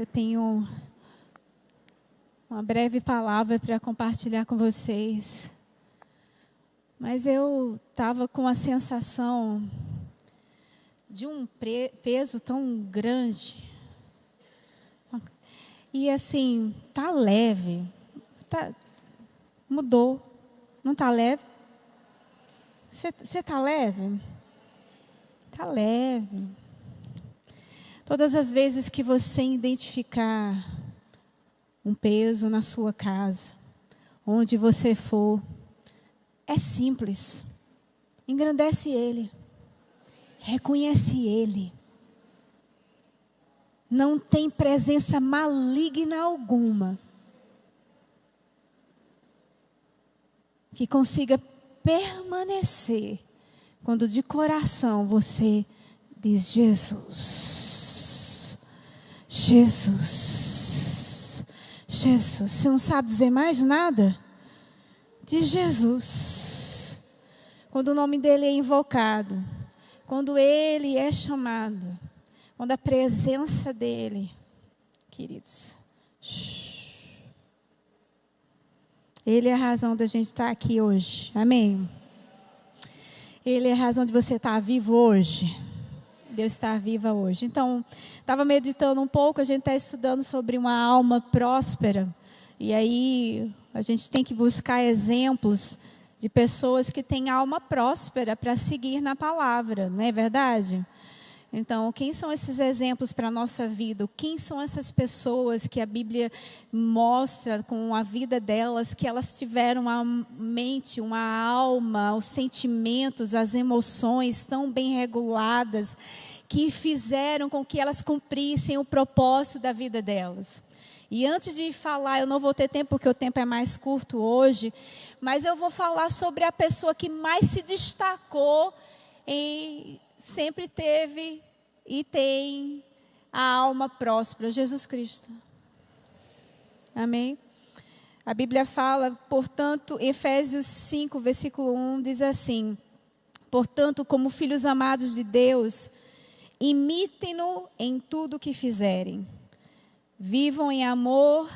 Eu tenho uma breve palavra para compartilhar com vocês. Mas eu estava com a sensação de um peso tão grande. E assim, tá leve. Mudou. Não tá leve? Você tá leve? Tá leve. Todas as vezes que você identificar um peso na sua casa, onde você for, é simples. Engrandece ele. Reconhece ele. Não tem presença maligna alguma que consiga permanecer quando de coração você diz: Jesus, Jesus, Jesus. Você não sabe dizer mais nada? Diz Jesus. Quando o nome dele é invocado, quando ele é chamado, quando a presença dele, queridos, ele é a razão da gente estar aqui hoje. Amém? Ele é a razão de você estar vivo hoje. Deus está viva hoje. Então, estava meditando um pouco, a gente está estudando sobre uma alma próspera. E aí, a gente tem que buscar exemplos de pessoas que têm alma próspera para seguir na palavra, não é verdade? Então, quem são esses exemplos para a nossa vida? Quem são essas pessoas que a Bíblia mostra com a vida delas, que elas tiveram uma mente, uma alma, os sentimentos, as emoções tão bem reguladas, que fizeram com que elas cumprissem o propósito da vida delas. E antes de falar, eu não vou ter tempo, porque o tempo é mais curto hoje, mas eu vou falar sobre a pessoa que mais se destacou sempre teve e tem a alma próspera, Jesus Cristo. Amém? A Bíblia fala, portanto, Efésios 5, versículo 1, diz assim: portanto, como filhos amados de Deus, imitem-no em tudo o que fizerem. Vivam em amor,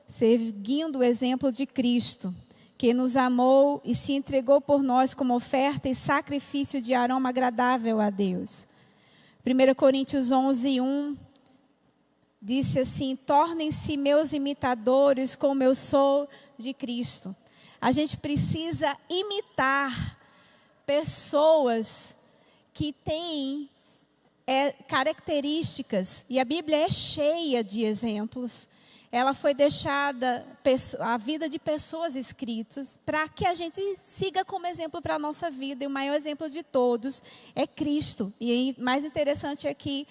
seguindo o exemplo de Cristo, que nos amou e se entregou por nós como oferta e sacrifício de aroma agradável a Deus. 1 Coríntios 11, 1, disse assim: tornem-se meus imitadores como eu sou de Cristo. A gente precisa imitar pessoas que têm características, e a Bíblia é cheia de exemplos. Ela foi deixada, a vida de pessoas escritas, para que a gente siga como exemplo para a nossa vida. E o maior exemplo de todos é Cristo. E o mais interessante aqui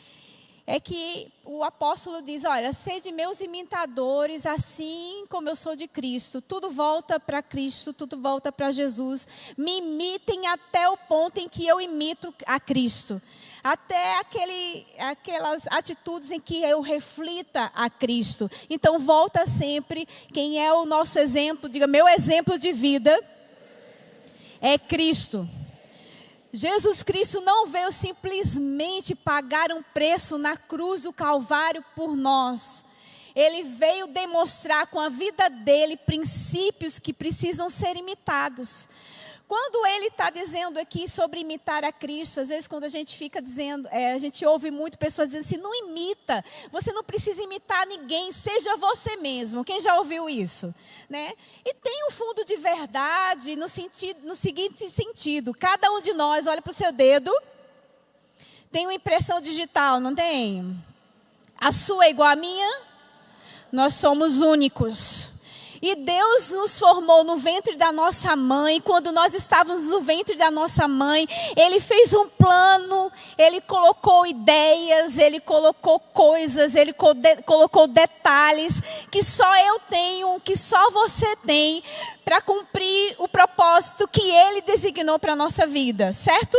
é que o apóstolo diz: olha, sede meus imitadores, assim como eu sou de Cristo. Tudo volta para Cristo, tudo volta para Jesus. Me imitem até o ponto em que eu imito a Cristo. Até aquelas atitudes em que eu reflita a Cristo. Então, volta sempre. Quem é o nosso exemplo? Diga: meu exemplo de vida é Cristo. Jesus Cristo não veio simplesmente pagar um preço na cruz do Calvário por nós. Ele veio demonstrar com a vida dele princípios que precisam ser imitados. Quando ele está dizendo aqui sobre imitar a Cristo, às vezes quando a gente fica dizendo, a gente ouve muito pessoas dizendo assim: não imita, você não precisa imitar ninguém, seja você mesmo. Quem já ouviu isso? Né? E tem um fundo de verdade no seguinte sentido: cada um de nós olha para o seu dedo, tem uma impressão digital, não tem? A sua é igual à minha? Nós somos únicos. E Deus nos formou no ventre da nossa mãe. Quando nós estávamos no ventre da nossa mãe, Ele fez um plano, Ele colocou ideias, Ele colocou coisas, Ele colocou detalhes que só eu tenho, que só você tem, para cumprir o propósito que Ele designou para a nossa vida, certo?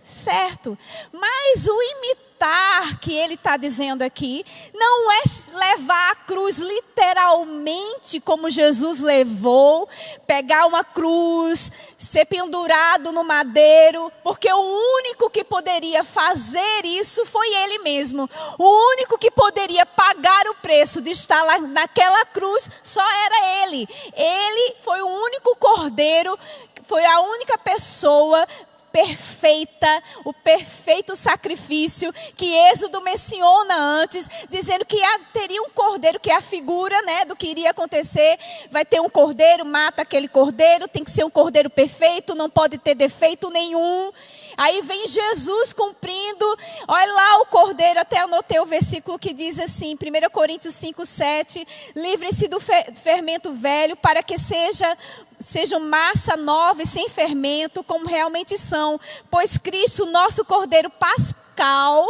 Certo. Mas o imitar militar que ele está dizendo aqui não é levar a cruz literalmente como Jesus levou, pegar uma cruz, ser pendurado no madeiro, porque o único que poderia fazer isso foi ele mesmo. O único que poderia pagar o preço de estar lá naquela cruz só era ele. Ele foi o único cordeiro, foi a única pessoa perfeita, o perfeito sacrifício que Êxodo menciona antes, dizendo que teria um cordeiro, que é a figura, né, do que iria acontecer. Vai ter um cordeiro, mata aquele cordeiro, tem que ser um cordeiro perfeito, não pode ter defeito nenhum. Aí vem Jesus cumprindo, olha lá o cordeiro, até anotei o versículo que diz assim, 1 Coríntios 5:7, livrem-se do fermento velho para que sejam massa nova e sem fermento, como realmente são, pois Cristo, nosso cordeiro pascal,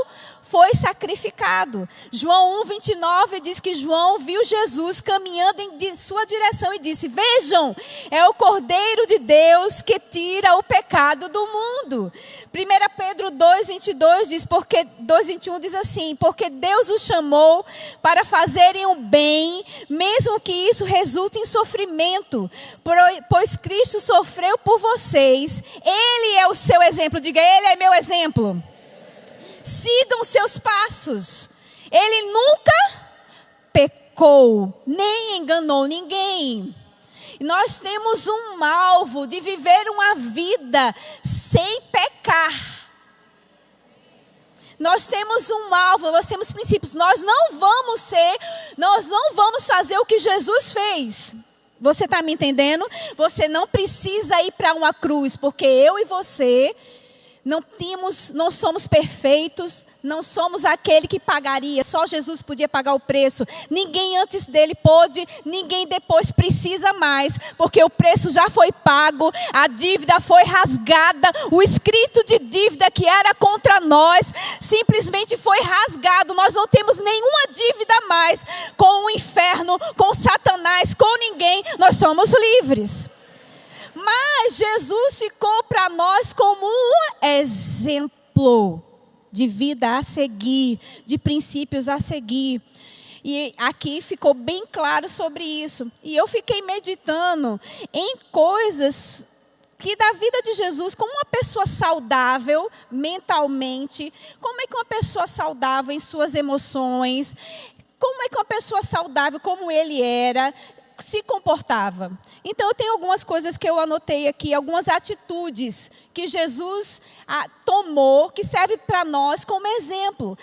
foi sacrificado. João 1:29 diz que João viu Jesus caminhando em sua direção e disse: vejam, é o Cordeiro de Deus que tira o pecado do mundo. 1 Pedro 2:22 diz, 2:21 diz assim, porque Deus os chamou para fazerem o bem, mesmo que isso resulte em sofrimento, pois Cristo sofreu por vocês. Ele é o seu exemplo, diga, ele é meu exemplo. Sigam seus passos. Ele nunca pecou, nem enganou ninguém. Nós temos um alvo de viver uma vida sem pecar. Nós temos um alvo, nós temos princípios. Nós não vamos fazer o que Jesus fez. Você está me entendendo? Você não precisa ir para uma cruz, porque eu e você não somos perfeitos, não somos aquele que pagaria, só Jesus podia pagar o preço. Ninguém antes dele pôde, ninguém depois precisa mais, porque o preço já foi pago, a dívida foi rasgada, o escrito de dívida que era contra nós, simplesmente foi rasgado. Nós não temos nenhuma dívida mais com o inferno, com Satanás, com ninguém, nós somos livres. Mas Jesus ficou para nós como um exemplo de vida a seguir, de princípios a seguir. E aqui ficou bem claro sobre isso. E eu fiquei meditando em coisas que da vida de Jesus, como uma pessoa saudável mentalmente, como é que uma pessoa saudável em suas emoções, como é que uma pessoa saudável como ele era, se comportava. Então eu tenho algumas coisas que eu anotei aqui, algumas atitudes que Jesus tomou, que serve para nós como exemplo.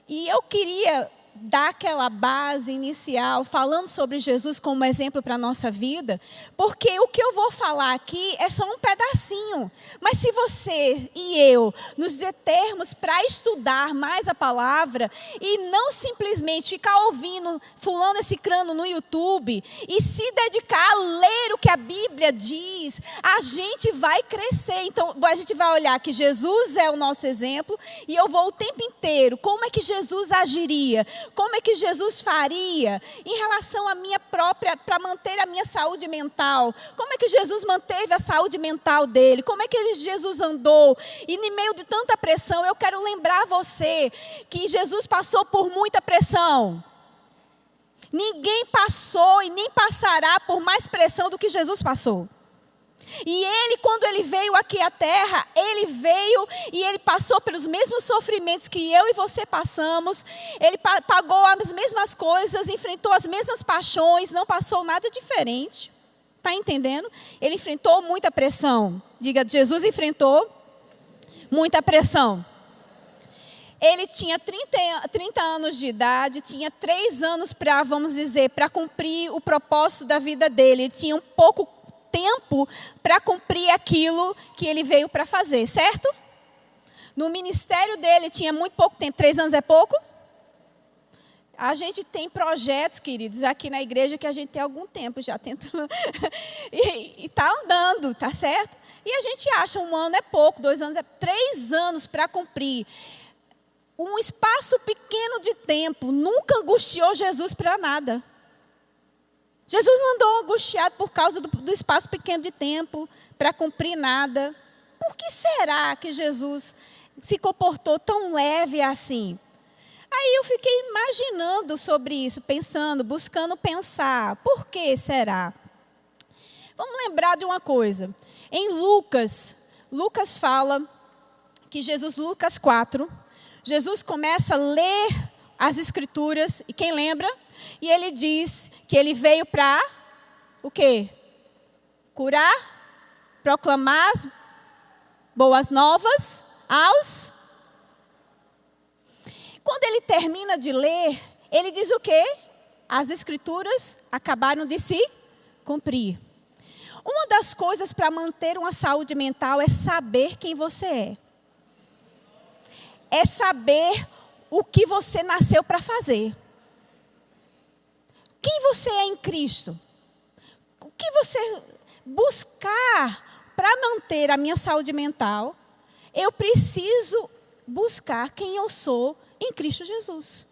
E eu queria dar aquela base inicial, falando sobre Jesus como exemplo para a nossa vida, porque o que eu vou falar aqui é só um pedacinho. Mas se você e eu nos determos para estudar mais a palavra e não simplesmente ficar ouvindo fulano esse crânio no YouTube e se dedicar a ler o que a Bíblia diz, a gente vai crescer. Então a gente vai olhar que Jesus é o nosso exemplo e eu vou o tempo inteiro, como é que Jesus agiria? Como é que Jesus faria em relação à minha própria, para manter a minha saúde mental? Como é que Jesus manteve a saúde mental dele? Como é que Jesus andou? E no meio de tanta pressão, eu quero lembrar você que Jesus passou por muita pressão. Ninguém passou e nem passará por mais pressão do que Jesus passou. E ele, quando ele veio aqui à terra, ele veio e ele passou pelos mesmos sofrimentos que eu e você passamos. Ele pagou as mesmas coisas, enfrentou as mesmas paixões, não passou nada diferente. Está entendendo? Ele enfrentou muita pressão. Diga, Jesus enfrentou muita pressão. Ele tinha 30 anos de idade, tinha 3 anos para, vamos dizer, para cumprir o propósito da vida dele. Ele tinha um pouco tempo para cumprir aquilo que ele veio para fazer, certo? No ministério dele tinha muito pouco tempo. 3 anos é pouco? A gente tem projetos, queridos, aqui na igreja que a gente tem algum tempo já tentando e está andando, tá certo? E a gente acha 1 ano é pouco, 2 anos é 3 anos para cumprir. Um espaço pequeno de tempo nunca angustiou Jesus para nada. Jesus não andou angustiado por causa do espaço pequeno de tempo, para cumprir nada. Por que será que Jesus se comportou tão leve assim? Aí eu fiquei imaginando sobre isso, pensando, buscando pensar. Por que será? Vamos lembrar de uma coisa. Em Lucas fala que Lucas 4, Jesus começa a ler as Escrituras, e quem lembra? E ele diz que ele veio para o quê? Curar, proclamar boas novas aos... Quando ele termina de ler, ele diz o quê? As Escrituras acabaram de se cumprir. Uma das coisas para manter uma saúde mental é saber quem você é. É saber o que você nasceu para fazer. Quem você é em Cristo? O que você buscar para manter a minha saúde mental? Eu preciso buscar quem eu sou em Cristo Jesus.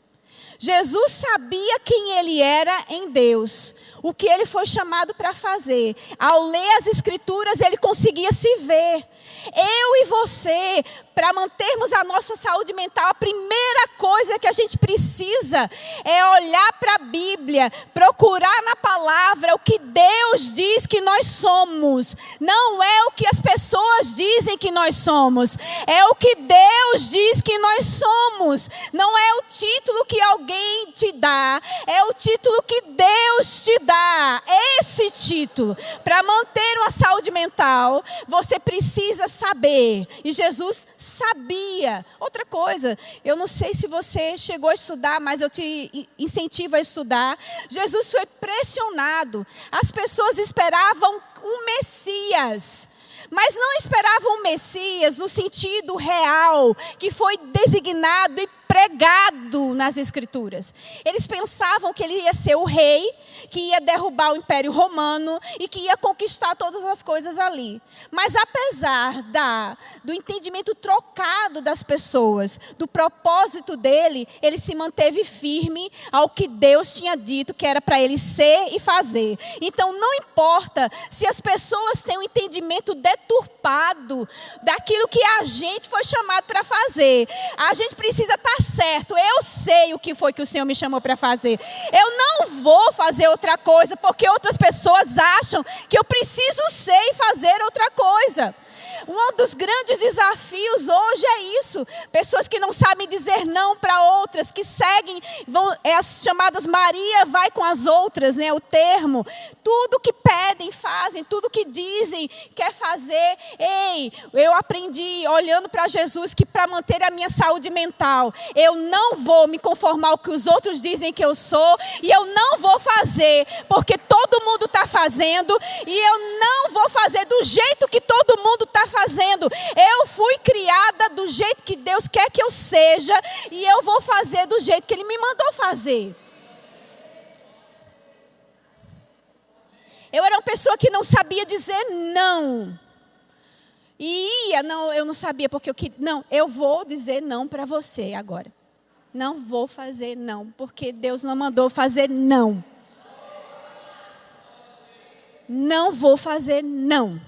Jesus sabia quem ele era em Deus, o que ele foi chamado para fazer. Ao ler as Escrituras, ele conseguia se ver. Eu e você, para mantermos a nossa saúde mental, a primeira coisa que a gente precisa é olhar para a Bíblia, procurar na palavra o que Deus diz que nós somos. Não é o que as pessoas dizem que nós somos, é o que Deus diz que nós somos. Não é o título que alguém te dá, é o título que Deus te dá. Esse título, para manter uma saúde mental, você precisa saber. E Jesus sabia. Outra coisa, eu não sei se você chegou a estudar, mas eu te incentivo a estudar. Jesus foi pressionado. As pessoas esperavam um Messias, mas não esperavam um Messias no sentido real, que foi designado e pregado nas Escrituras. Eles pensavam que ele ia ser o rei, que ia derrubar o Império Romano e que ia conquistar todas as coisas ali. Mas apesar do entendimento trocado das pessoas, do propósito dele, ele se manteve firme ao que Deus tinha dito que era para ele ser e fazer. Então não importa se as pessoas têm um entendimento deturpado daquilo que a gente foi chamado para fazer. A gente precisa estar certo. Eu sei o que foi que o Senhor me chamou para fazer. Eu não vou fazer outra coisa porque outras pessoas acham que eu preciso ser e fazer outra coisa. Um dos grandes desafios hoje é isso. Pessoas que não sabem dizer não para outras, que seguem, as chamadas Maria vai com as outras, né, o termo. Tudo que pedem, fazem, tudo que dizem, quer fazer. Ei, eu aprendi olhando para Jesus que para manter a minha saúde mental, eu não vou me conformar ao que os outros dizem que eu sou, e eu não vou fazer porque todo mundo está fazendo, e eu não vou fazer do jeito que todo mundo está fazendo. Eu fui criada do jeito que Deus quer que eu seja, e eu vou fazer do jeito que Ele me mandou fazer. Eu era uma pessoa que não sabia dizer não. Eu não sabia porque eu queria. Não, eu vou dizer não para você agora. Não vou fazer não, porque Deus não mandou fazer não. Não vou fazer não.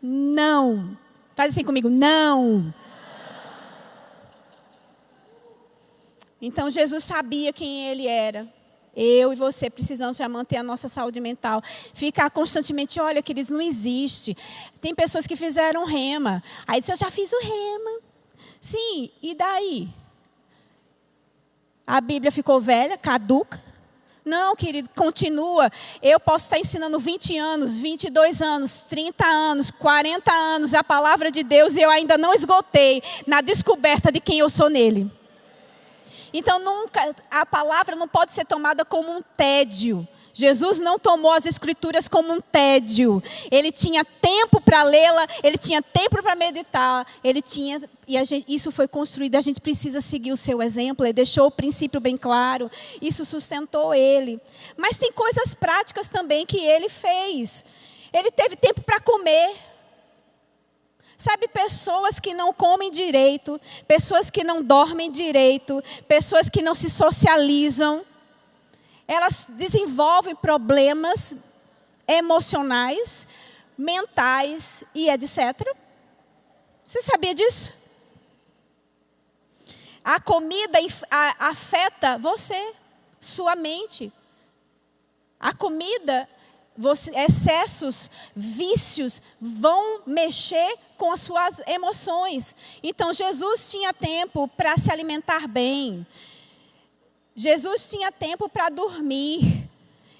Não. Faz assim comigo, não. Então Jesus sabia quem Ele era. Eu e você precisamos para manter a nossa saúde mental. Ficar constantemente, olha, queridos, não existe. Tem pessoas que fizeram rema. Aí disse, eu já fiz o rema. Sim, e daí? A Bíblia ficou velha, caduca? Não, querido, continua. Eu posso estar ensinando 20 anos, 22 anos, 30 anos, 40 anos a palavra de Deus e eu ainda não esgotei na descoberta de quem eu sou nele. Então, a palavra não pode ser tomada como um tédio. Jesus não tomou as Escrituras como um tédio. Ele tinha tempo para lê-la, ele tinha tempo para meditar, isso foi construído. A gente precisa seguir o seu exemplo. Ele deixou o princípio bem claro. Isso sustentou ele. Mas tem coisas práticas também que ele fez. Ele teve tempo para comer. Sabe, pessoas que não comem direito, pessoas que não dormem direito, pessoas que não se socializam, elas desenvolvem problemas emocionais, mentais e etc. Você sabia disso? A comida afeta você, sua mente. A comida, excessos, vícios vão mexer com as suas emoções. Então, Jesus tinha tempo para se alimentar bem. Jesus tinha tempo para dormir.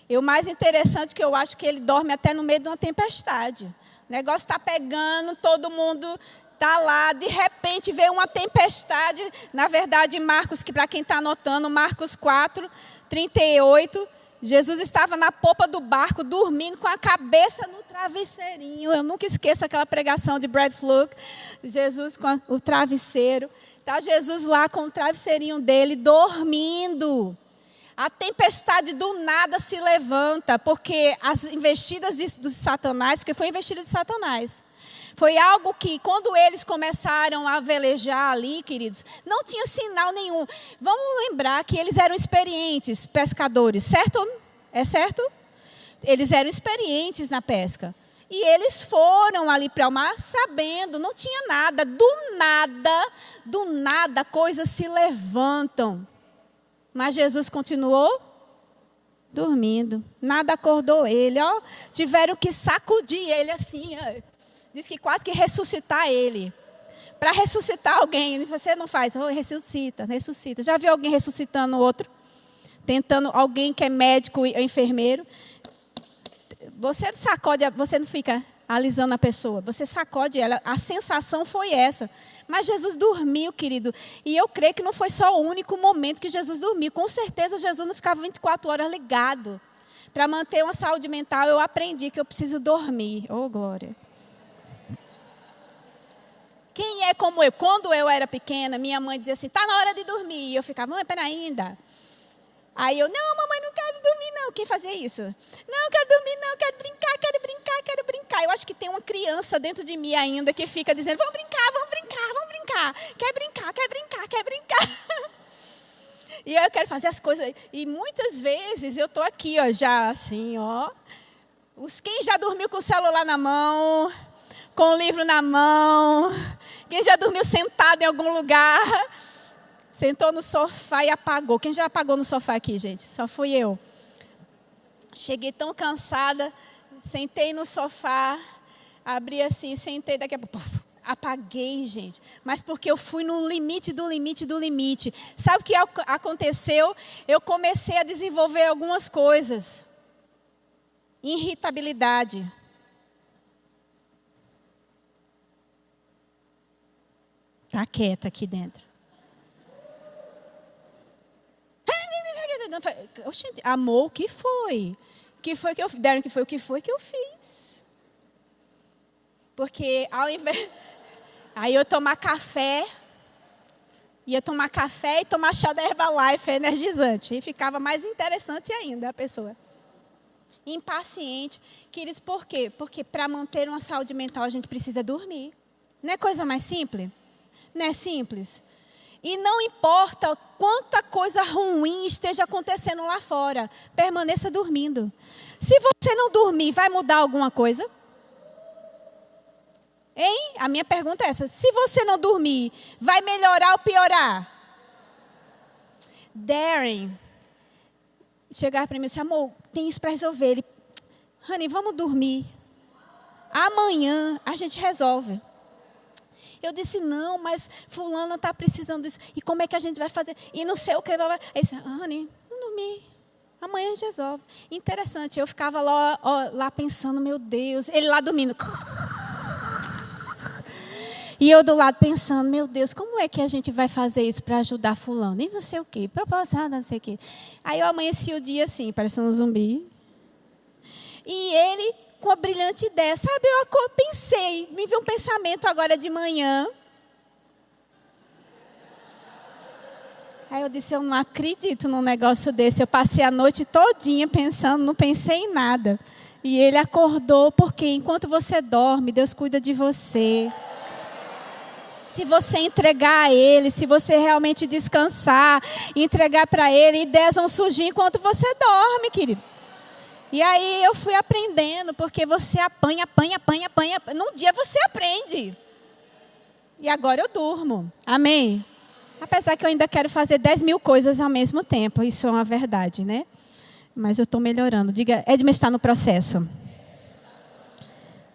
E o mais interessante é que eu acho que ele dorme até no meio de uma tempestade. O negócio está pegando, todo mundo está lá, de repente veio uma tempestade. Na verdade, Marcos, que para quem está anotando, Marcos 4, 38, Jesus estava na popa do barco, dormindo com a cabeça no travesseirinho. Eu nunca esqueço aquela pregação de Brad Fluke, Jesus com o travesseiro. Está Jesus lá com o travesseirinho dele, dormindo. A tempestade do nada se levanta, porque as investidas de Satanás, porque foi investida de Satanás. Foi algo que, quando eles começaram a velejar ali, queridos, não tinha sinal nenhum. Vamos lembrar que eles eram experientes pescadores, certo? É certo? Eles eram experientes na pesca. E eles foram ali para o mar sabendo, não tinha nada. Do nada, coisas se levantam. Mas Jesus continuou dormindo. Nada acordou ele. Ó, tiveram que sacudir ele assim. Diz que quase que ressuscitar ele. Para ressuscitar alguém, você não faz. Oh, ressuscita. Já viu alguém ressuscitando outro? Tentando, alguém que é médico e enfermeiro. Você sacode, você não fica alisando a pessoa. Você sacode ela. A sensação foi essa. Mas Jesus dormiu, querido. E eu creio que não foi só o único momento que Jesus dormiu. Com certeza, Jesus não ficava 24 horas ligado. Para manter uma saúde mental, eu aprendi que eu preciso dormir. Oh, glória. Quem é como eu? Quando eu era pequena, minha mãe dizia assim, está na hora de dormir. E eu ficava, mãe, pera ainda. Aí eu, não, mamãe, não quero dormir, não. Quem fazia isso? Não, quero dormir, não, quero brincar. Eu acho que tem uma criança dentro de mim ainda que fica dizendo, vamos brincar. Quer brincar. E eu quero fazer as coisas. E muitas vezes eu estou aqui, ó, já assim, ó. Quem já dormiu com o celular na mão, com o livro na mão, quem já dormiu sentado em algum lugar, sentou no sofá e apagou. Quem já apagou no sofá aqui, gente? Só fui eu. Cheguei tão cansada, sentei no sofá, abri assim, sentei, daqui a pouco, apaguei, gente. Mas porque eu fui no limite do limite. Sabe o que aconteceu? Eu comecei a desenvolver algumas coisas. Irritabilidade. Está quieto aqui dentro. Oxente, amor, o que foi? Darren, o que foi que eu fiz? Porque ao invés... Aí eu ia tomar café e tomar chá da Herbalife, energizante. E ficava mais interessante ainda a pessoa. Impaciente. Queridos, por quê? Porque para manter uma saúde mental a gente precisa dormir. Não é coisa mais simples? Não é simples? E não importa quanta coisa ruim esteja acontecendo lá fora, permaneça dormindo. Se você não dormir, vai mudar alguma coisa? Hein? A minha pergunta é essa. Se você não dormir, vai melhorar ou piorar? Darren chegar para mim e disse, amor, tem isso para resolver. Ele, honey, vamos dormir. Amanhã a gente resolve. Eu disse, não, mas fulano está precisando disso. E como é que a gente vai fazer? E não sei o que. Ele disse, honey, não dormi. Amanhã a gente resolve. Interessante, eu ficava lá pensando, meu Deus. Ele lá dormindo. E eu do lado pensando, meu Deus, como é que a gente vai fazer isso para ajudar fulano? E não sei o quê, proposada, não sei o quê. Aí eu amanheci o dia assim, parecendo um zumbi. E ele, com a brilhante ideia, sabe, eu pensei, me veio um pensamento agora de manhã. Aí eu disse, eu não acredito num negócio desse. Eu passei a noite todinha pensando, não pensei em nada. E ele acordou, porque enquanto você dorme, Deus cuida de você. Se você entregar a Ele, se você realmente descansar, entregar para Ele, ideias vão surgir enquanto você dorme, querido. E aí eu fui aprendendo, porque você apanha. Num dia você aprende. E agora eu durmo. Amém? Apesar que eu ainda quero fazer 10.000 coisas ao mesmo tempo. Isso é uma verdade, né? Mas eu estou melhorando. Diga, Edmar está no processo.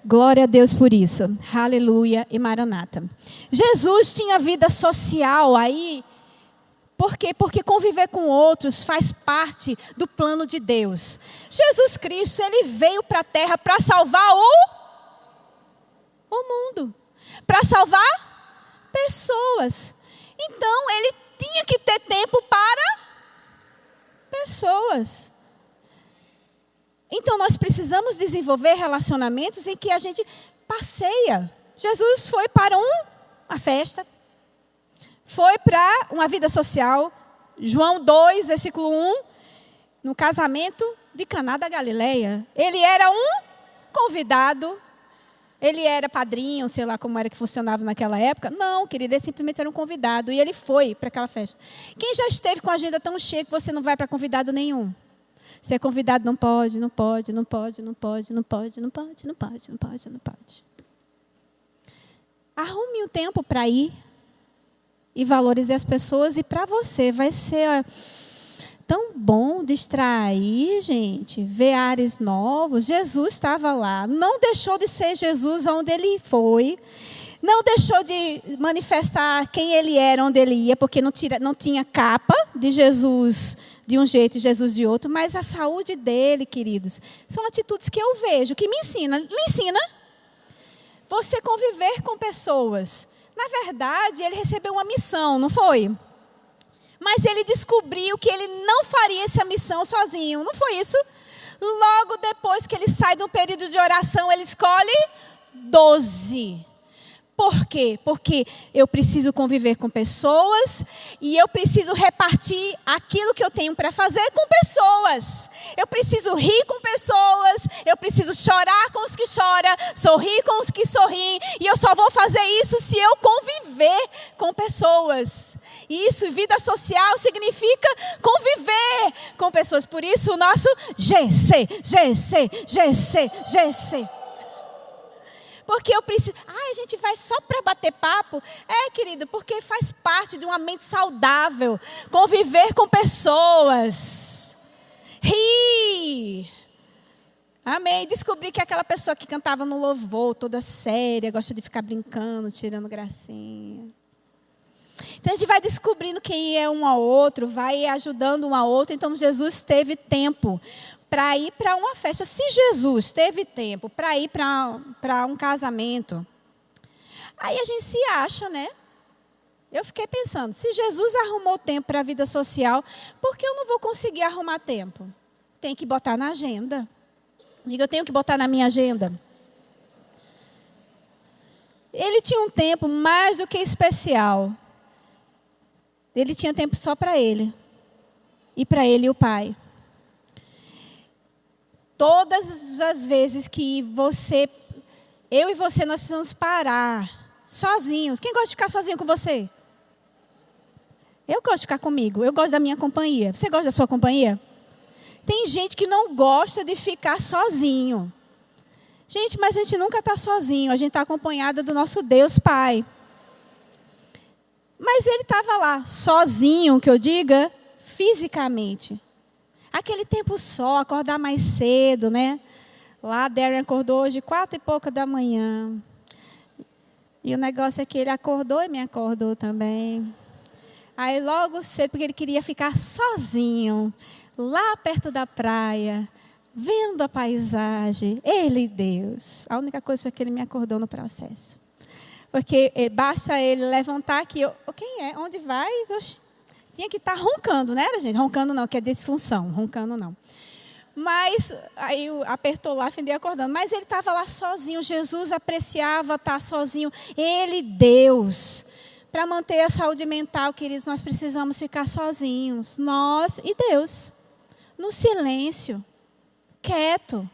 Glória a Deus por isso. Aleluia e Maranata. Jesus tinha vida social aí. Por quê? Porque conviver com outros faz parte do plano de Deus. Jesus Cristo, ele veio para a terra para salvar o mundo. Para salvar pessoas. Então, ele tinha que ter tempo para pessoas. Então, nós precisamos desenvolver relacionamentos em que a gente passeia. Jesus foi para uma festa. Foi para uma vida social. João 2, versículo 1. No casamento de Caná da Galileia. Ele era um convidado. Ele era padrinho, sei lá como era que funcionava naquela época. Não, querido, ele simplesmente era um convidado. E ele foi para aquela festa. Quem já esteve com a agenda tão cheia que você não vai para convidado nenhum? Ser convidado não pode, não pode, não pode, não pode, não pode, não pode, não pode, não pode, não pode. Arrume um tempo para ir e valorize as pessoas. E para você vai ser tão bom distrair, gente, ver ares novos. Jesus estava lá, não deixou de ser Jesus onde ele foi. Não deixou de manifestar quem ele era onde ele ia, porque não tinha capa de Jesus de um jeito e Jesus de outro, mas a saúde dele, queridos, são atitudes que eu vejo, que me ensina. Me ensina você conviver com pessoas. Na verdade, ele recebeu uma missão, não foi? Mas ele descobriu que ele não faria essa missão sozinho, não foi isso? Logo depois que ele sai de um período de oração, ele escolhe 12. Por quê? Porque eu preciso conviver com pessoas e eu preciso repartir aquilo que eu tenho para fazer com pessoas. Eu preciso rir com pessoas, eu preciso chorar com os que choram, sorrir com os que sorriem. E eu só vou fazer isso se eu conviver com pessoas. E isso, vida social, significa conviver com pessoas. Por isso o nosso GC. Porque eu preciso... a gente vai só para bater papo? Querido, porque faz parte de uma mente saudável. Conviver com pessoas. Rir. Amém. Descobri que aquela pessoa que cantava no louvor, toda séria, gosta de ficar brincando, tirando gracinha. Então a gente vai descobrindo quem é um ao outro, vai ajudando um ao outro. Então Jesus teve tempo para ir para uma festa. Se Jesus teve tempo para ir para um casamento, aí a gente se acha, né? Eu fiquei pensando, se Jesus arrumou tempo para a vida social, por que eu não vou conseguir arrumar tempo? Tem que botar na agenda. Diga, eu tenho que botar na minha agenda. Ele tinha um tempo mais do que especial. Ele tinha tempo só para ele. E para ele e o Pai. Todas as vezes que eu e você, nós precisamos parar sozinhos. Quem gosta de ficar sozinho com você? Eu gosto de ficar comigo. Eu gosto da minha companhia. Você gosta da sua companhia? Tem gente que não gosta de ficar sozinho. Gente, mas a gente nunca está sozinho. A gente está acompanhada do nosso Deus Pai. Mas ele estava lá, sozinho, que eu diga, fisicamente. Aquele tempo só, acordar mais cedo, né? Lá, Darren acordou hoje 4 e pouca da manhã. E o negócio é que ele acordou e me acordou também. Aí logo cedo, porque ele queria ficar sozinho, lá perto da praia, vendo a paisagem. Ele e Deus. A única coisa foi que ele me acordou no processo. Porque basta ele levantar que quem é? Onde vai? Tinha que estar roncando, né, gente? Roncando não, que é disfunção. Roncando não. Mas, aí apertou lá, fendei acordando. Mas ele estava lá sozinho. Jesus apreciava estar sozinho. Ele, Deus. Para manter a saúde mental, queridos, nós precisamos ficar sozinhos. Nós e Deus. No silêncio. Quieto.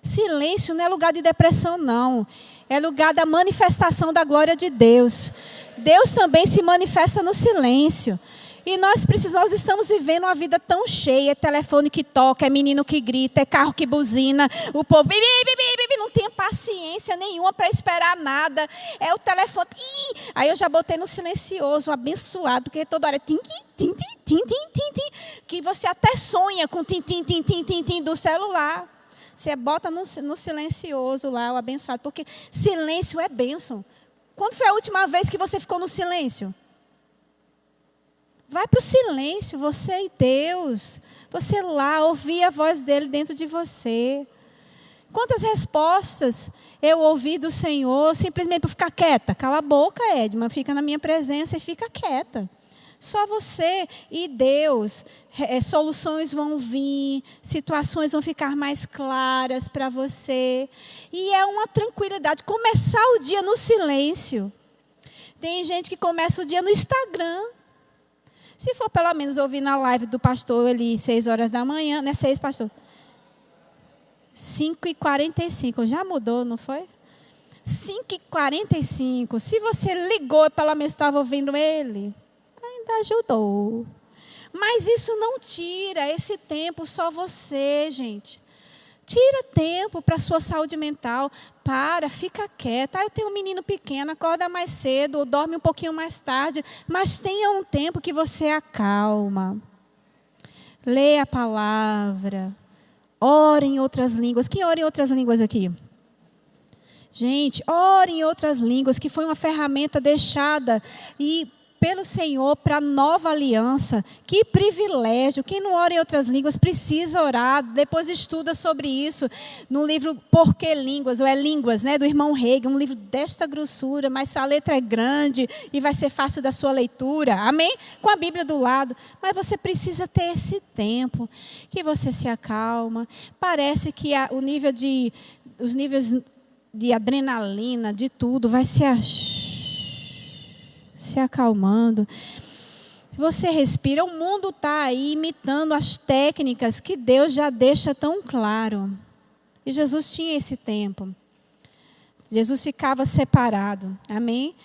Silêncio não é lugar de depressão, não. É lugar da manifestação da glória de Deus. Deus também se manifesta no silêncio. E nós estamos vivendo uma vida tão cheia, é telefone que toca, é menino que grita, é carro que buzina, o povo não tem paciência nenhuma para esperar nada, é o telefone, aí eu já botei no silencioso, abençoado, porque toda hora é tim, tim, tim, tim, tim, tim, tim, que você até sonha com tim, tim, tim, tim, tim, tim do celular. Você bota no silencioso lá, o abençoado, porque silêncio é bênção. Quando foi a última vez que você ficou no silêncio? Vai para o silêncio, você e Deus. Você lá, ouvir a voz dele dentro de você. Quantas respostas eu ouvi do Senhor simplesmente por ficar quieta? Cala a boca, Edma, fica na minha presença e fica quieta. Só você e Deus. Soluções vão vir, situações vão ficar mais claras para você. E é uma tranquilidade. Começar o dia no silêncio. Tem gente que começa o dia no Instagram. Se for pelo menos ouvir na live do pastor ali, 6 horas da manhã, né? 6, pastor? 5h45, já mudou, não foi? 5h45, se você ligou e pelo menos estava ouvindo ele, ainda ajudou. Mas isso não tira esse tempo, só você, gente. Tira tempo para a sua saúde mental. Fica quieta. Eu tenho um menino pequeno, acorda mais cedo, ou dorme um pouquinho mais tarde. Mas tenha um tempo que você acalma. Leia a palavra. Ore em outras línguas. Quem ora em outras línguas aqui? Gente, ore em outras línguas, que foi uma ferramenta deixada pelo Senhor para a nova aliança. Que privilégio. Quem não ora em outras línguas precisa orar. Depois estuda sobre isso no livro Por que Línguas? Ou é Línguas, né, do irmão Hegel. Um livro desta grossura, mas a letra é grande e vai ser fácil da sua leitura. Amém? Com a Bíblia do lado. Mas você precisa ter esse tempo que você se acalma. Parece que os níveis de adrenalina, de tudo, vai se acalmando. Você respira, o mundo está aí imitando as técnicas que Deus já deixa tão claro. E Jesus tinha esse tempo. Jesus ficava separado. Amém?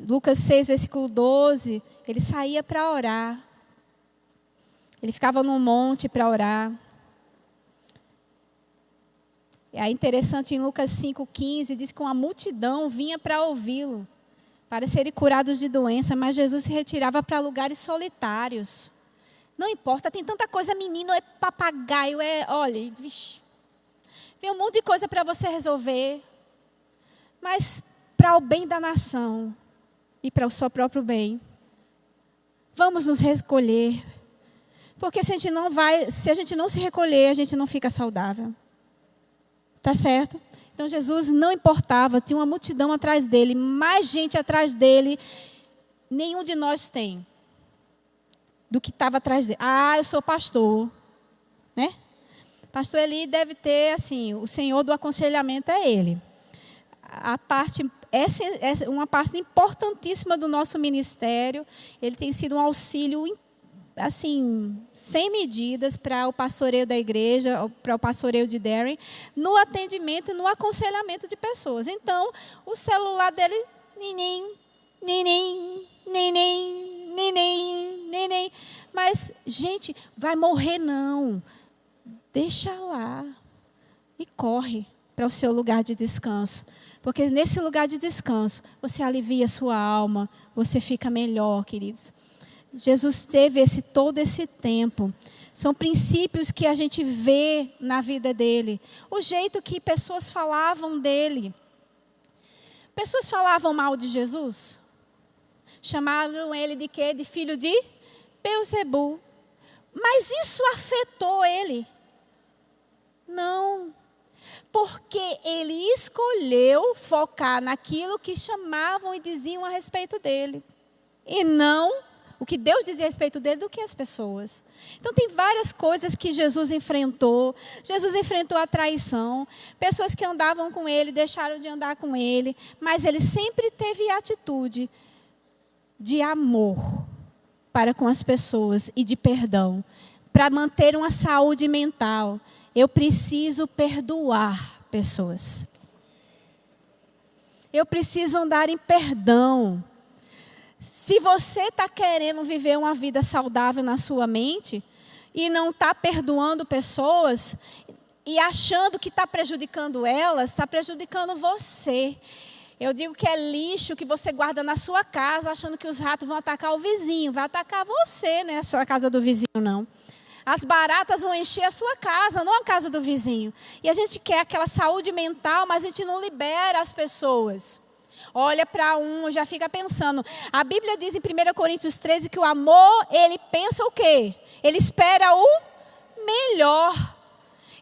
Lucas 6, versículo 12, ele saía para orar. Ele ficava num monte para orar. É interessante, em Lucas 5,15, diz que uma multidão vinha para ouvi-lo, para serem curados de doença, mas Jesus se retirava para lugares solitários. Não importa, tem tanta coisa, menino, é papagaio, olha, vixe, vem um monte de coisa para você resolver, mas para o bem da nação e para o seu próprio bem, vamos nos recolher, porque se a gente não se recolher, a gente não fica saudável. Tá certo? Então, Jesus não importava, tinha uma multidão atrás dele, mais gente atrás dele, nenhum de nós tem, do que estava atrás dele. Eu sou pastor, né? Pastor Eli deve ter, assim, o senhor do aconselhamento é ele. Essa é uma parte importantíssima do nosso ministério, ele tem sido um auxílio assim, sem medidas para o pastoreio da igreja, para o pastoreio de Darren, no atendimento e no aconselhamento de pessoas. Então, o celular dele, neném. Mas, gente, vai morrer não. Deixa lá e corre para o seu lugar de descanso. Porque nesse lugar de descanso, você alivia a sua alma, você fica melhor, queridos. Jesus teve todo esse tempo. São princípios que a gente vê na vida dele. O jeito que pessoas falavam dele. Pessoas falavam mal de Jesus. Chamaram ele de quê? De filho de Beelzebul. Mas isso afetou ele? Não. Porque ele escolheu focar naquilo que chamavam e diziam a respeito dele. E não o que Deus dizia a respeito dele do que as pessoas. Então, tem várias coisas que Jesus enfrentou. Jesus enfrentou a traição. Pessoas que andavam com ele, deixaram de andar com ele. Mas ele sempre teve atitude de amor para com as pessoas e de perdão. Para manter uma saúde mental, eu preciso perdoar pessoas. Eu preciso andar em perdão. Se você está querendo viver uma vida saudável na sua mente e não está perdoando pessoas e achando que está prejudicando elas, está prejudicando você. Eu digo que é lixo que você guarda na sua casa, achando que os ratos vão atacar o vizinho. Vai atacar você, não é a sua casa do vizinho, não. As baratas vão encher a sua casa, não a casa do vizinho. E a gente quer aquela saúde mental, mas a gente não libera as pessoas. Olha para já fica pensando. A Bíblia diz em 1 Coríntios 13 que o amor, ele pensa o quê? Ele espera o melhor.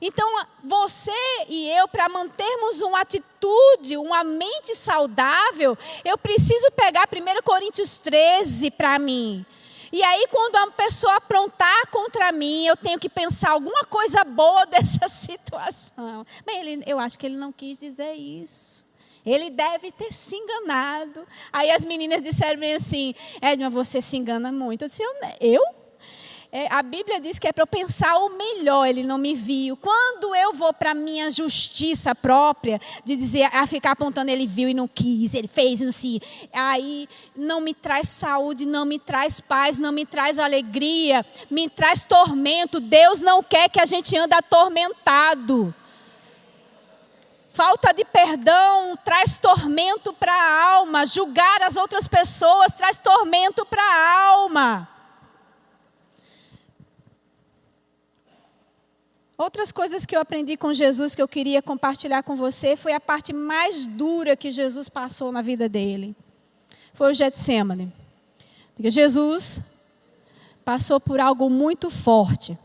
Então, você e eu, para mantermos uma atitude, uma mente saudável, eu preciso pegar 1 Coríntios 13 para mim. E aí, quando uma pessoa aprontar contra mim, eu tenho que pensar alguma coisa boa dessa situação. Bem, eu acho que ele não quis dizer isso. Ele deve ter se enganado. Aí as meninas disseram bem assim, Edna, você se engana muito. Eu disse, eu? A Bíblia diz que é para eu pensar o melhor, ele não me viu. Quando eu vou para a minha justiça própria, de dizer, ficar apontando, ele viu e não quis, ele fez, não sei. Aí não me traz saúde, não me traz paz, não me traz alegria, me traz tormento. Deus não quer que a gente ande atormentado. Falta de perdão traz tormento para a alma. Julgar as outras pessoas traz tormento para a alma. Outras coisas que eu aprendi com Jesus que eu queria compartilhar com você foi a parte mais dura que Jesus passou na vida dele. Foi o Getsêmani. Jesus passou por algo muito forte.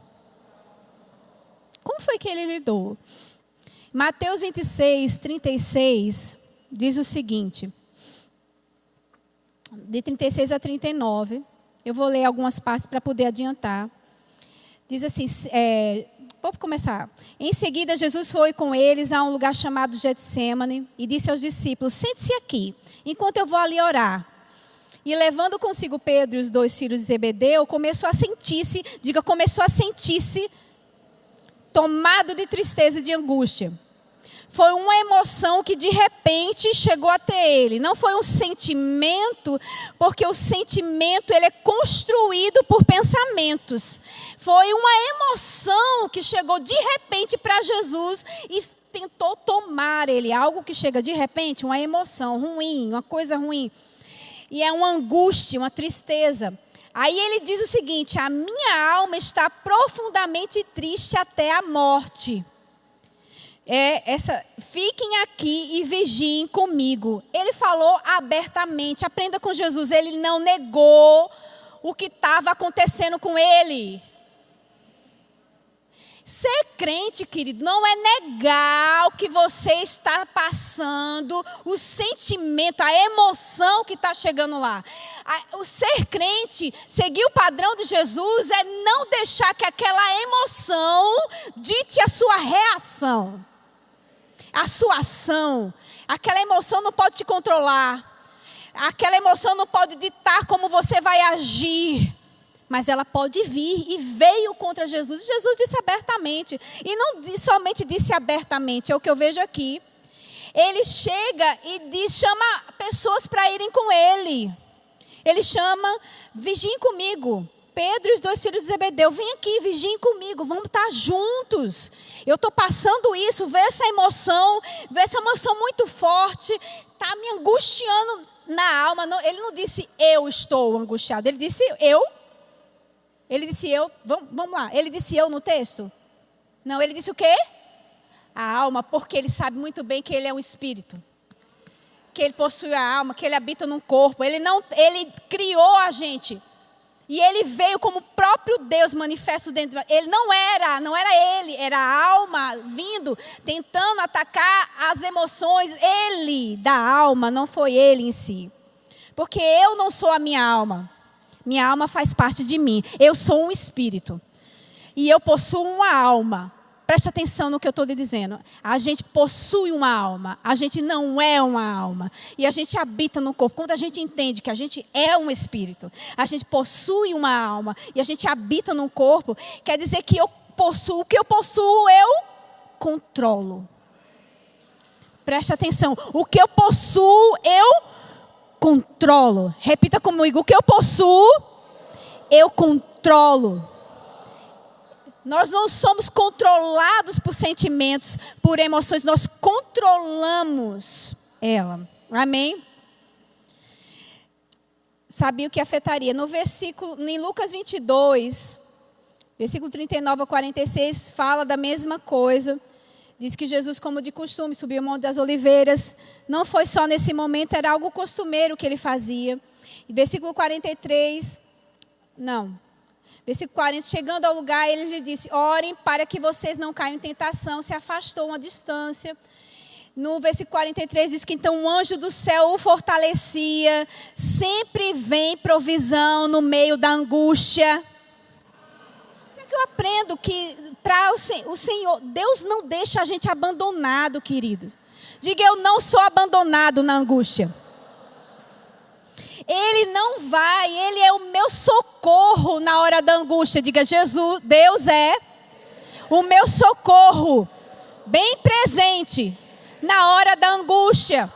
Como foi que ele lidou? Mateus 26, 36 diz o seguinte, de 36 a 39, eu vou ler algumas partes para poder adiantar. Diz assim, vou começar. Em seguida, Jesus foi com eles a um lugar chamado Getsêmani e disse aos discípulos, sente-se aqui, enquanto eu vou ali orar. E levando consigo Pedro e os 2 filhos de Zebedeu, começou a sentir-se tomado de tristeza e de angústia. Foi uma emoção que de repente chegou até ele. Não foi um sentimento, porque o sentimento ele é construído por pensamentos. Foi uma emoção que chegou de repente para Jesus e tentou tomar ele. Algo que chega de repente, uma emoção ruim, uma coisa ruim. E é uma angústia, uma tristeza. Aí ele diz o seguinte, a minha alma está profundamente triste até a morte. Fiquem aqui e vigiem comigo. Ele falou abertamente, aprenda com Jesus. Ele não negou o que estava acontecendo com ele. Ser crente, querido, não é negar o que você está passando, o sentimento, a emoção que está chegando lá. O ser crente, seguir o padrão de Jesus, é não deixar que aquela emoção dite a sua reação. A sua ação, aquela emoção não pode te controlar, aquela emoção não pode ditar como você vai agir, mas ela pode vir e veio contra Jesus. E Jesus disse abertamente, e não somente disse abertamente, é o que eu vejo aqui. Ele chega e chama pessoas para irem com ele. Ele chama, vigiem comigo. Pedro e os 2 filhos de Zebedeu, vem aqui, vigiem comigo, vamos estar juntos. Eu estou passando isso, vê essa emoção muito forte, está me angustiando na alma. Não, ele não disse, eu estou angustiado, ele disse, eu. Vamos lá, ele disse eu no texto? Não, ele disse o quê? A alma, porque ele sabe muito bem que ele é um espírito. Que ele possui a alma, que ele habita num corpo. Ele criou a gente. E ele veio como o próprio Deus manifesto dentro. Ele não era ele, era a alma vindo, tentando atacar as emoções. Ele da alma, não foi ele em si. Porque eu não sou a minha alma. Minha alma faz parte de mim. Eu sou um espírito. E eu possuo uma alma. Preste atenção no que eu estou lhe dizendo. A gente possui uma alma. A gente não é uma alma. E a gente habita no corpo. Quando a gente entende que a gente é um espírito, a gente possui uma alma e a gente habita no corpo, quer dizer que eu possuo. O que eu possuo, eu controlo. Preste atenção. O que eu possuo, eu controlo. Repita comigo, o que eu possuo, eu controlo. Nós não somos controlados por sentimentos, por emoções, nós controlamos ela. Amém? Sabia o que afetaria? No versículo, em Lucas 22, versículo 39 a 46, fala da mesma coisa. Diz que Jesus, como de costume, subiu ao Monte das Oliveiras. Não foi só nesse momento, era algo costumeiro que ele fazia. E versículo 43, versículo 40, chegando ao lugar, ele lhe disse, orem para que vocês não caiam em tentação. Se afastou uma distância. No versículo 43 diz que então o anjo do céu o fortalecia. Sempre vem provisão no meio da angústia. É que eu aprendo que para o Senhor, Deus não deixa a gente abandonado, queridos. Diga, eu não sou abandonado na angústia. Ele não vai, Ele é o meu socorro na hora da angústia. Diga, Jesus, Deus é o meu socorro, bem presente na hora da angústia.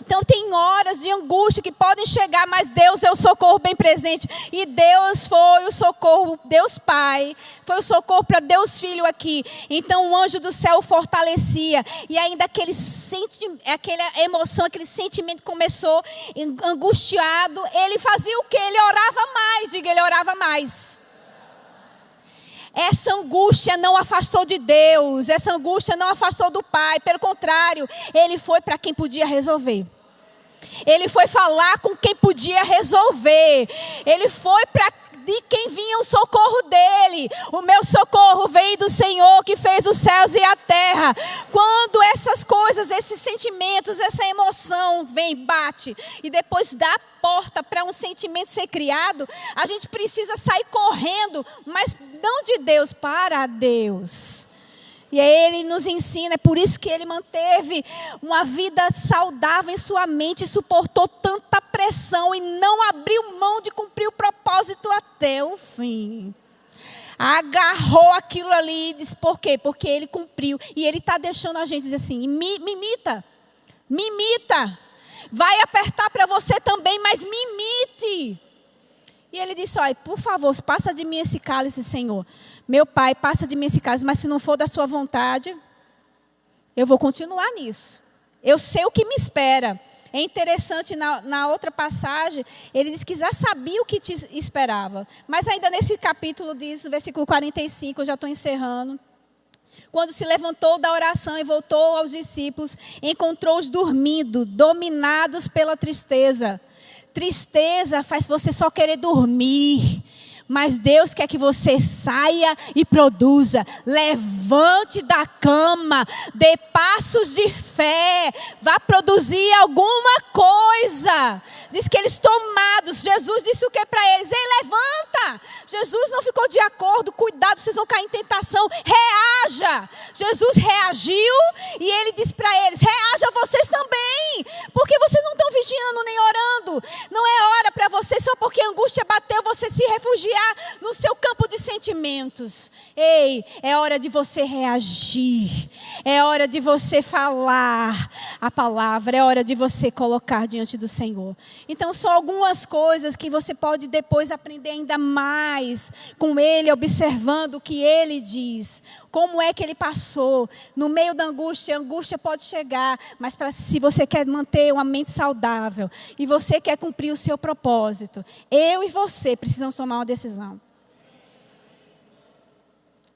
Então tem horas de angústia que podem chegar, mas Deus é o socorro bem presente. E Deus foi o socorro, Deus Pai, foi o socorro para Deus Filho aqui. Então o anjo do céu o fortalecia. E ainda aquela emoção, aquele sentimento começou angustiado. Ele fazia o quê? Ele orava mais, diga, ele orava mais. Essa angústia não afastou de Deus, essa angústia não afastou do Pai, pelo contrário, ele foi para quem podia resolver. Ele foi falar com quem podia resolver. Ele foi para de quem vinha o socorro dele. O meu socorro veio do Senhor que fez os céus e a terra. Quando essas coisas, esses sentimentos, essa emoção vem, bate, e depois dá porta para um sentimento ser criado, a gente precisa sair correndo, mas não de Deus, para Deus. E aí ele nos ensina, é por isso que ele manteve uma vida saudável em sua mente, suportou tanta pressão e não abriu mão de cumprir o propósito até o fim. Agarrou aquilo ali e disse, por quê? Porque ele cumpriu. E ele está deixando a gente dizer assim, me imita. Vai apertar para você também, mas me imite. E ele disse, olha, por favor, passa de mim esse cálice, Senhor. Meu Pai, passa de mim esse cálice, mas se não for da sua vontade, eu vou continuar nisso. Eu sei o que me espera. É interessante, na outra passagem, ele diz que já sabia o que te esperava. Mas ainda nesse capítulo diz, no versículo 45, eu já estou encerrando. Quando se levantou da oração e voltou aos discípulos, encontrou-os dormindo, dominados pela tristeza. Tristeza faz você só querer dormir. Mas Deus quer que você saia e produza. Levante da cama, dê passos de fé, vá produzir alguma coisa. Diz que eles tomados, Jesus disse o que para eles? Ei, levanta. Jesus não ficou de acordo, cuidado, vocês vão cair em tentação. Reaja. Jesus reagiu e ele disse para eles, reaja vocês também. Porque vocês não estão vigiando nem orando. Não é hora para você, só porque a angústia bateu, você se refugiar no seu campo de sentimentos. Ei, é hora de você reagir. É hora de você falar a palavra. É hora de você colocar diante do Senhor. Então, são algumas coisas que você pode depois aprender ainda mais com Ele, observando o que Ele diz. Como é que Ele passou. No meio da angústia, a angústia pode chegar, mas se você quer manter uma mente saudável e você quer cumprir o seu propósito, eu e você precisamos tomar uma decisão.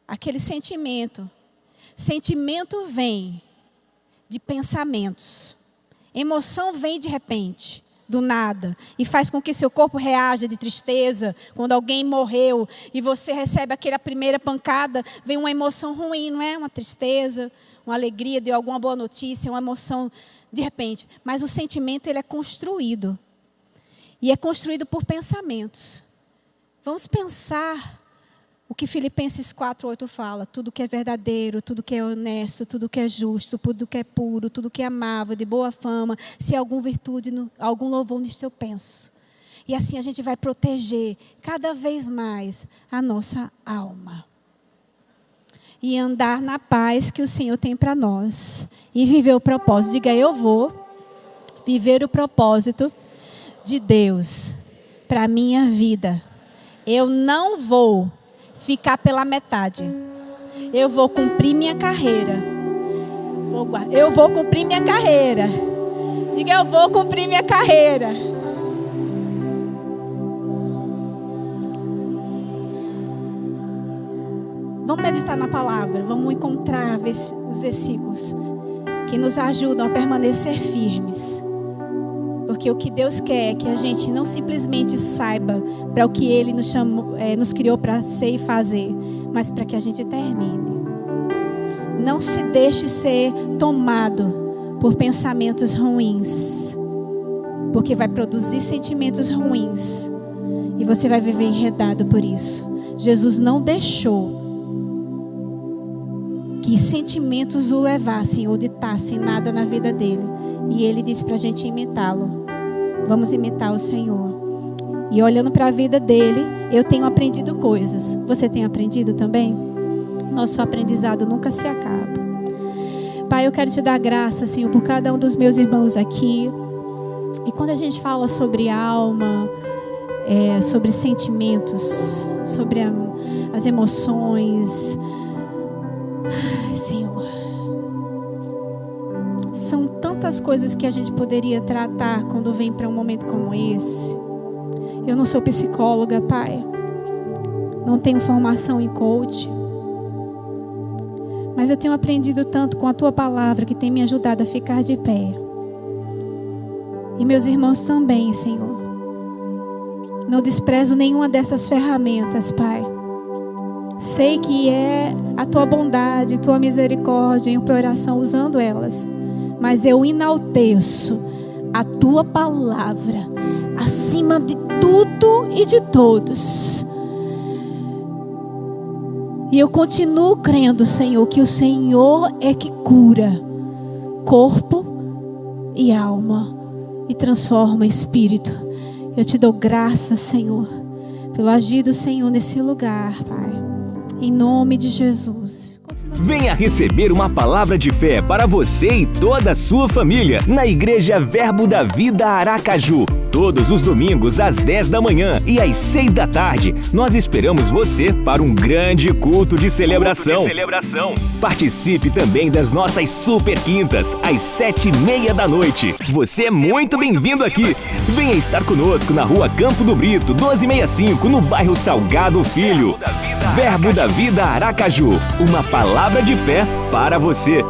Aquele sentimento vem de pensamentos. Emoção vem de repente, do nada, e faz com que seu corpo reaja de tristeza. Quando alguém morreu e você recebe aquela primeira pancada, vem uma emoção ruim, não é? Uma tristeza, uma alegria de alguma boa notícia, uma emoção de repente. Mas o sentimento, ele é construído. E é construído por pensamentos. Vamos pensar o que Filipenses 4:8 fala. Tudo que é verdadeiro, tudo que é honesto, tudo que é justo, tudo que é puro, tudo que é amável, de boa fama. Se há alguma virtude, algum louvor nisso eu penso. E assim a gente vai proteger cada vez mais a nossa alma. E andar na paz que o Senhor tem para nós. E viver o propósito. Diga, eu vou viver o propósito de Deus para a minha vida. Eu não vou ficar pela metade. Eu vou cumprir minha carreira. Eu vou cumprir minha carreira. Diga, eu vou cumprir minha carreira. Vamos meditar na palavra. Vamos encontrar os versículos que nos ajudam a permanecer firmes. Porque o que Deus quer é que a gente não simplesmente saiba para o que Ele nos criou para ser e fazer, mas para que a gente termine. Não se deixe ser tomado por pensamentos ruins, porque vai produzir sentimentos ruins e você vai viver enredado por isso. Jesus não deixou que sentimentos o levassem ou ditassem nada na vida dele. E Ele disse para a gente imitá-lo. Vamos imitar o Senhor. E olhando para a vida dele, eu tenho aprendido coisas. Você tem aprendido também? Nosso aprendizado nunca se acaba. Pai, eu quero te dar graça, Senhor, por cada um dos meus irmãos aqui. E quando a gente fala sobre alma, sobre sentimentos, sobre as emoções, Senhor, são tantas coisas que a gente poderia tratar quando vem para um momento como esse. Eu não sou psicóloga, Pai. Não tenho formação em coach. Mas eu tenho aprendido tanto com a Tua palavra que tem me ajudado a ficar de pé. E meus irmãos também, Senhor. Não desprezo nenhuma dessas ferramentas, Pai. Sei que é a Tua bondade, Tua misericórdia em oração usando elas. Mas eu enalteço a Tua palavra acima de tudo e de todos. E eu continuo crendo, Senhor, que o Senhor é que cura corpo e alma e transforma espírito. Eu te dou graças, Senhor, pelo agir do Senhor nesse lugar, Pai. Em nome de Jesus. Venha receber uma palavra de fé para você e toda a sua família na Igreja Verbo da Vida Aracaju. Todos os domingos às 10 da manhã e às 6 da tarde. Nós esperamos você para um grande culto de celebração. Participe também das nossas super quintas às 7:30 da noite. Você é muito bem-vindo aqui. Venha estar conosco na Rua Campo do Brito, 1265, no bairro Salgado Filho. Verbo da Vida Aracaju. Uma palavra de fé para você.